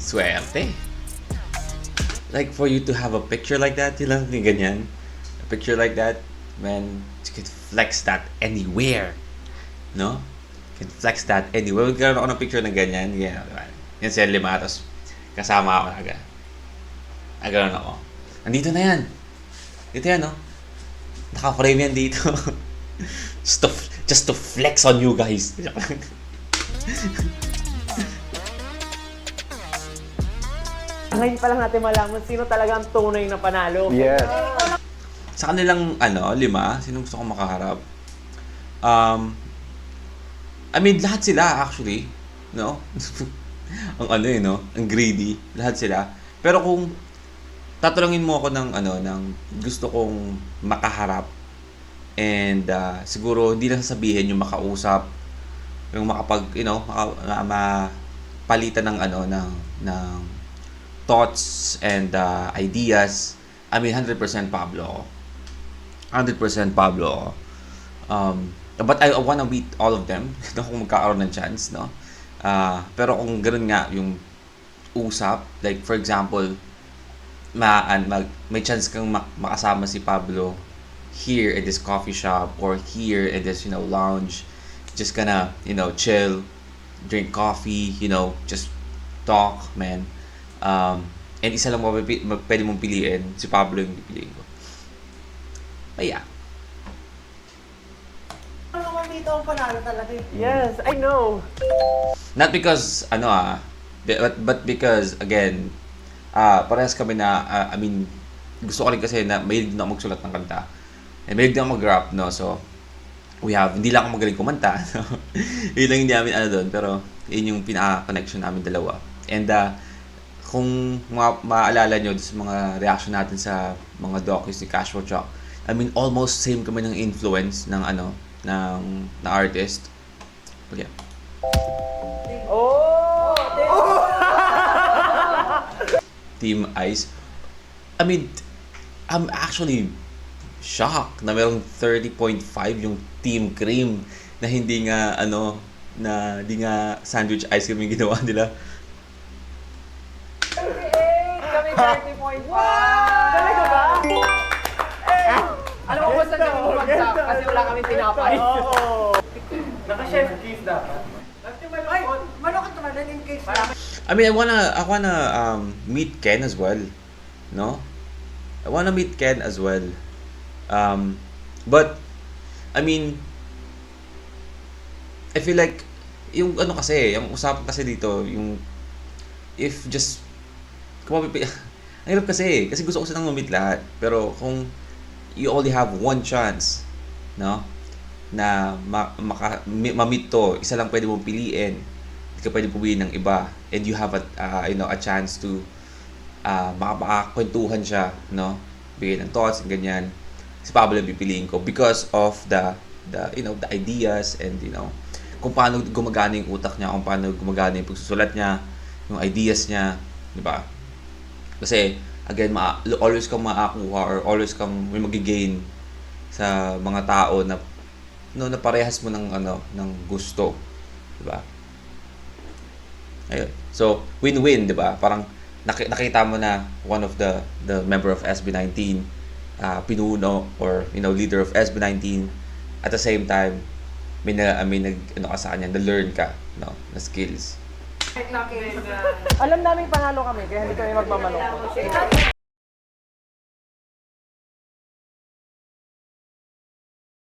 Swerte. Like, for you to have a picture like that, yun lang, yung ganyan. A picture like that, man, you can flex that anywhere. No? You can flex that anywhere. Magkaroon ako ng picture ng ganyan, yeah, diba? Yan si Lima, tapos kasama ako na agad. Gano'n ako. Nandito na yan. Dito yan, no? Naka-frame yan dito. just to flex on you guys. Ngayon pa lang natin malaman sino talaga ang tunay na panalo. Yes. Sa kanilang, lima, sinong gusto kong makaharap? I mean, lahat sila actually, no? Ang greedy, lahat sila. Pero kung tatanungin mo ako ng gusto kong makaharap, and siguro hindi lang sasabihin yung makausap, yung mapalitan ng thoughts and ideas. I mean, 100% Pablo ako. 100% Pablo ako. But I wanna meet all of them kung magkakaroon ng chance, no? Pero kung ganoon nga yung usap, like for example, may chance kang makasama si Pablo here in this coffee shop or here in this, lounge, just gonna, chill, drink coffee, just talk, man. And isa lang pwede mong piliin, si Pablo yung pipiliin ko. But yeah. Ano naman dito ang panalo talaga eh. Yes, I know. Not because, but because, again, parehas kami na, I mean, gusto ko rin kasi na mahilig na ako magsulat ng kanta. And mahilig na ako mag-rap, no? So, hindi lang ako magaling kumanta. So, yun lang hindi namin doon. Pero, yun yung pinaka-connection namin dalawa. And, kung maalala nyo sa mga reaction natin sa mga docus ni Casual Chalk, I mean, almost same kami ng influence ng artist. Okay. Oh! Team Ice. I mean, I'm actually shocked na merong 30.5 yung Team Cream na hindi nga sandwich ice cream yung ginawa nila. Kami 30.5! Talaga ba? Alam mo kung saan ka bumagsak kasi wala kami tinapay. Oo. Naka-chef kiss dapat. Ay, malakot naman in case. I mean, I wanna meet Ken as well, no? I wanna meet Ken as well. But I mean, I feel like yung usapan kasi dito, yung if just ang hirap kasi gusto ko silang ma-meet lahat. Pero kung you only have one chance, no? Na ma-meet to, isa lang pwede mong piliin. Hindi ka pwede pumili ng iba. And you have a chance to makakwentuhan siya, no? Bigay ng thoughts and ganyan. Si Pablo yung pipiliin ko because of the ideas and kung paano gumagana yung utak niya, kung paano gumagana yung pagsusulat niya, yung ideas niya, di ba? Kasi again, always kang makakuha or always kang may magigain sa mga tao na na parehas mo ng gusto, di ba? Ayun. So, win-win, di ba? Parang nakita mo na one of the member of SB19, pinuno or leader of SB19, at the same time may ka sa kanya, na-learn ka, no, na skills. Alam namin panalo kami, kaya hindi kami magmamanok.